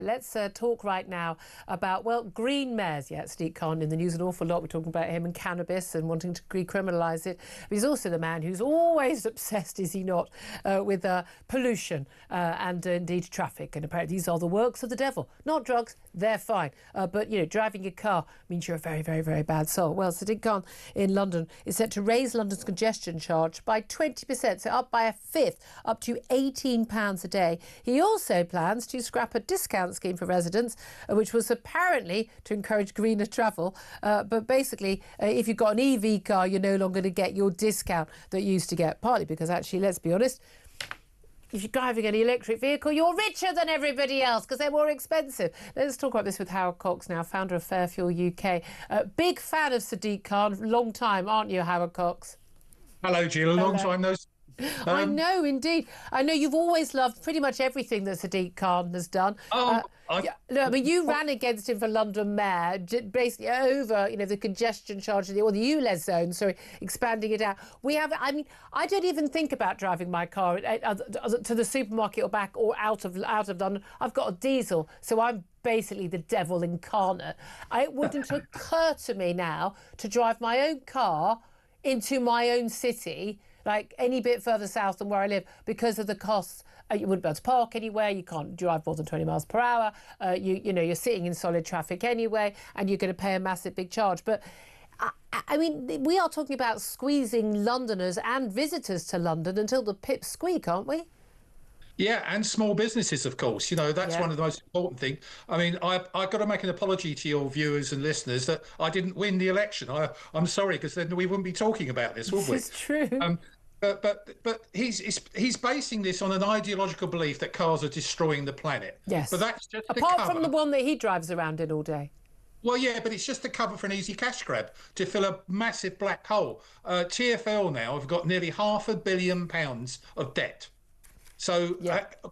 Let's talk right now about, well, green mayors. Yeah, Sadiq Khan in the news an awful lot. We're talking about him and cannabis and wanting to decriminalise it. But he's also the man who's always obsessed, is he not, with pollution and indeed traffic. And apparently these are the works of the devil. Not drugs, they're fine. But, you know, driving your car means you're a very, very, very bad soul. Well, Sadiq Khan in London is set to raise London's congestion charge by 20%, so up by a fifth, up to £18 a day. He also plans to scrap a discount scheme for residents, which was apparently to encourage greener travel. But basically, if you've got an EV car, you're no longer going to get your discount that you used to get, partly because actually, let's be honest, if you're driving an electric vehicle, you're richer than everybody else because they're more expensive. Let's talk about this with Howard Cox now, founder of Fairfuel UK. Big fan of Sadiq Khan, long time, aren't you, Howard Cox? Hello, Jill. Long time no see. I know, indeed. I know you've always loved pretty much everything that Sadiq Khan has done. I mean, you ran against him for London Mayor, basically over, you know, the congestion charge or the ULEZ zone, sorry, expanding it out. I don't even think about driving my car to the supermarket or back or out of London. I've got a diesel, so I'm basically the devil incarnate. It wouldn't occur to me now to drive my own car into my own city, like any bit further south than where I live, because of the costs. You wouldn't be able to park anywhere. You can't drive more than 20 miles per hour. You know, you're sitting in solid traffic anyway, and you're going to pay a massive big charge. But I mean, we are talking about squeezing Londoners and visitors to London until the pips squeak, aren't we? Yeah, and small businesses, of course. You know, that's one of the most important things. I mean, I've got to make an apology to your viewers and listeners that I didn't win the election. I'm sorry, because then we wouldn't be talking about this, would we? This is true. But he's basing this on an ideological belief that cars are destroying the planet. Yes. But that's just apart from the one that he drives around in all day. Well, yeah, but it's just a cover for an easy cash grab to fill a massive black hole. TfL now have got nearly £500 million of debt. So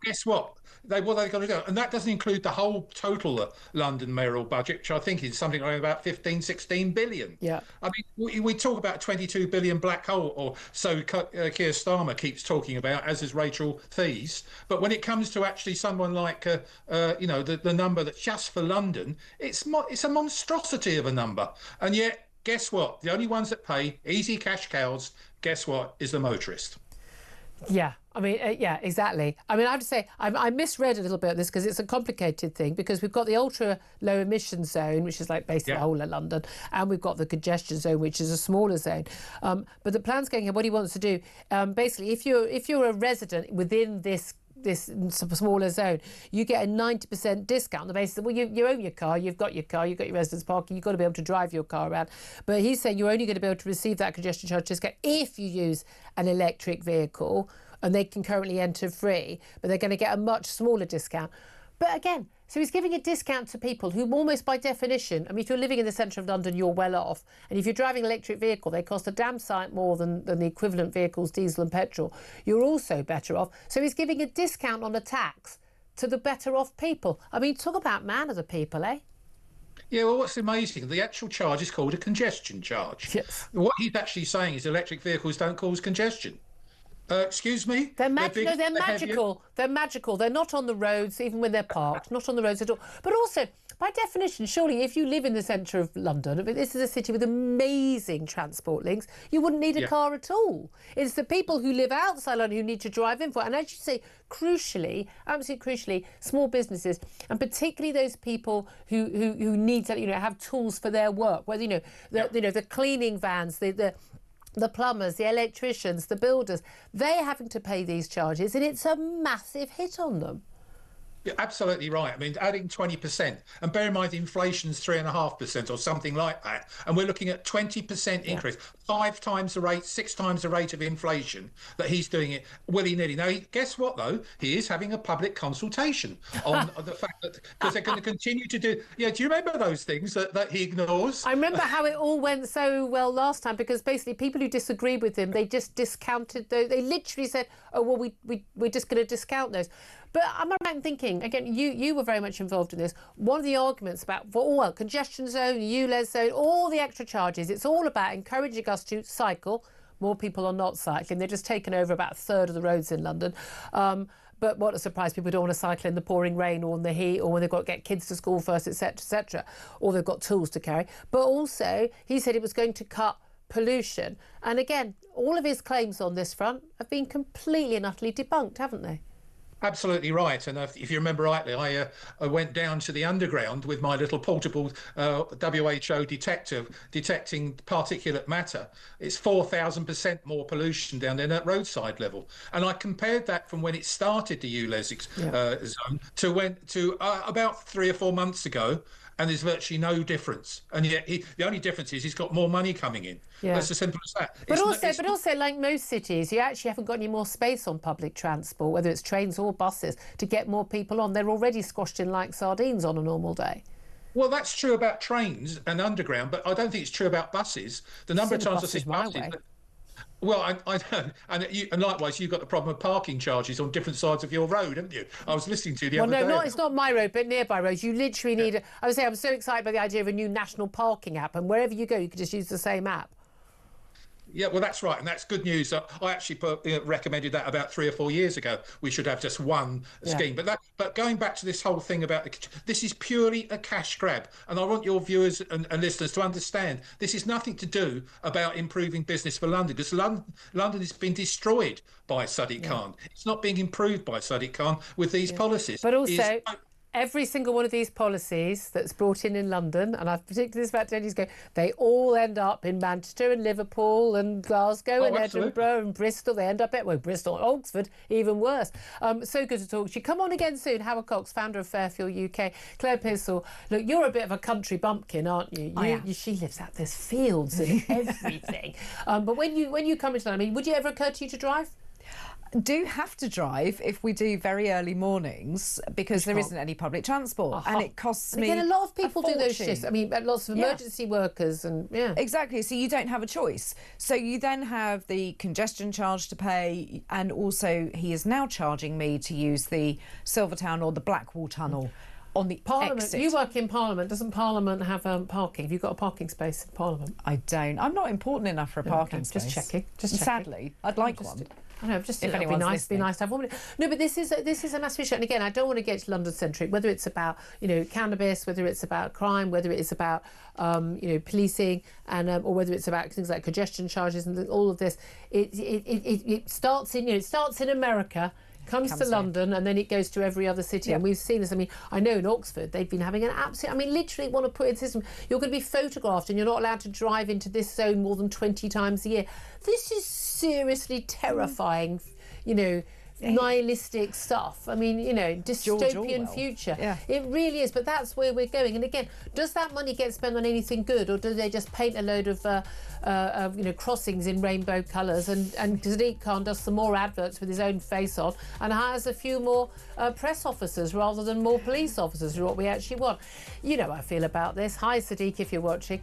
guess what? What they've got to do, and that doesn't include the whole total London mayoral budget, which I think is something like about 15-16 billion. Yeah, I mean, we talk about 22 billion black hole, or so Keir Starmer keeps talking about, as is Rachel Thies. But when it comes to actually someone like, you know, the number that's just for London, it's a monstrosity of a number. And yet, guess what? The only ones that pay easy cash cows, guess what, is the motorist. Yeah, I mean, yeah, exactly. I mean, I have to say, I misread a little bit of this because it's a complicated thing, because we've got the ultra low emission zone, which is like basically the whole of London, and we've got the congestion zone, which is a smaller zone. But the plan's going here, what he wants to do, basically, if you're a resident within this smaller zone, you get a 90% discount on the basis that, well, you own your car, you've got your residence parking, you've got to be able to drive your car around. But he's saying you're only going to be able to receive that congestion charge discount if you use an electric vehicle, and they can currently enter free, but they're going to get a much smaller discount. But again, so he's giving a discount to people who almost by definition, I mean, if you're living in the centre of London, you're well off. And if you're driving an electric vehicle, they cost a damn sight more than the equivalent vehicles, diesel and petrol. You're also better off. So he's giving a discount on a tax to the better off people. I mean, talk about man of the people, eh? Yeah, well, what's amazing, the actual charge is called a congestion charge. Yes. What he's actually saying is electric vehicles don't cause congestion. Excuse me? They're magical. They're magical. They're not on the roads, even when they're parked, not on the roads at all. But also, by definition, surely if you live in the centre of London, I mean, this is a city with amazing transport links, you wouldn't need a car at all. It's the people who live outside London who need to drive in for it. And as you say, crucially, absolutely crucially, small businesses, and particularly those people who need to, you know, have tools for their work, whether, you know, the cleaning vans, the plumbers, the electricians, the builders, they're having to pay these charges, and it's a massive hit on them. You're absolutely right. I mean, adding 20%, and bear in mind inflation's 3.5% or something like that, and we're looking at 20% increase, 5 times the rate, 6 times the rate of inflation that he's doing it willy-nilly. Now, guess what, though? He is having a public consultation on the fact that, because they're going to continue to do... Yeah, do you remember those things that he ignores? I remember how it all went so well last time, because basically people who disagreed with him, they just discounted those. They literally said, oh, well, we're just going to discount those. But I'm thinking, again, you were very much involved in this. One of the arguments about, well, congestion zone, ULEZ zone, all the extra charges, it's all about encouraging us to cycle. More people are not cycling. They're just taken over about a third of the roads in London. but what a surprise, people don't want to cycle in the pouring rain or in the heat or when they've got to get kids to school first, etc., etc., or they've got tools to carry. But also, he said it was going to cut pollution. And again, all of his claims on this front have been completely and utterly debunked, haven't they? Absolutely right. And if you remember rightly, I went down to the underground with my little portable WHO detector detecting particulate matter. It's 4,000% more pollution down there at roadside level. And I compared that from when it started, the ULEZ zone, to about 3 or 4 months ago. And there's virtually no difference. And yet the only difference is he's got more money coming in. Yeah. That's as simple as that. But also, like most cities, you actually haven't got any more space on public transport, whether it's trains or buses, to get more people on. They're already squashed in like sardines on a normal day. Well, that's true about trains and underground, but I don't think it's true about buses. The number of times I see buses... Well, I don't, and likewise, you've got the problem of parking charges on different sides of your road, haven't you? I was listening to you the other day. No, it's not my road, but nearby roads. You literally need. I would say I'm so excited by the idea of a new national parking app, and wherever you go, you could just use the same app. Yeah, well, that's right, and that's good news. I actually recommended that about 3 or 4 years ago. We should have just one scheme. But going back to this whole thing about this is purely a cash grab, and I want your viewers and listeners to understand this is nothing to do about improving business for London, because London has been destroyed by Sadiq Khan. It's not being improved by Sadiq Khan with these policies. But also, every single one of these policies that's brought in London, and I've predicted this about 10 years ago, they all end up in Manchester and Liverpool and Glasgow and Edinburgh and Bristol. They end up at, Bristol and Oxford, even worse. So good to talk to you. Come on again soon. Howard Cox, founder of Fairfield UK. Claire Pissell, look, you're a bit of a country bumpkin, aren't you? She lives out there's fields and everything. But when you come into London, would it ever occur to you to drive? Do have to drive if we do very early mornings because there isn't any public transport and it costs me a lot of people do those shifts. Lots of emergency workers and exactly. So you don't have a choice. So you then have the congestion charge to pay, and also he is now charging me to use the Silvertown or the Blackwall Tunnel on the Parliament. exit. You work in Parliament. Doesn't Parliament have parking? Have you got a parking space in Parliament? I don't. I'm not important enough for a parking space. Just checking. Sadly, I'd like one. I know, just if anyone's be nice to have one. No, but this is a massive issue. And again, I don't want to get London centric. Whether it's about cannabis, whether it's about crime, whether it's about policing, and or whether it's about things like congestion charges and all of this. It starts in America. Comes to London and then it goes to every other city. And we've seen this. I know in Oxford they've been having an absolute, literally want to put in the system, you're going to be photographed and you're not allowed to drive into this zone more than 20 times a year. This is seriously terrifying, nihilistic stuff. Dystopian future. Yeah. It really is, but that's where we're going. And again, does that money get spent on anything good, or do they just paint a load of crossings in rainbow colours, and Sadiq Khan does some more adverts with his own face on and hires a few more press officers rather than more police officers, is what we actually want. You know how I feel about this. Hi Sadiq, if you're watching.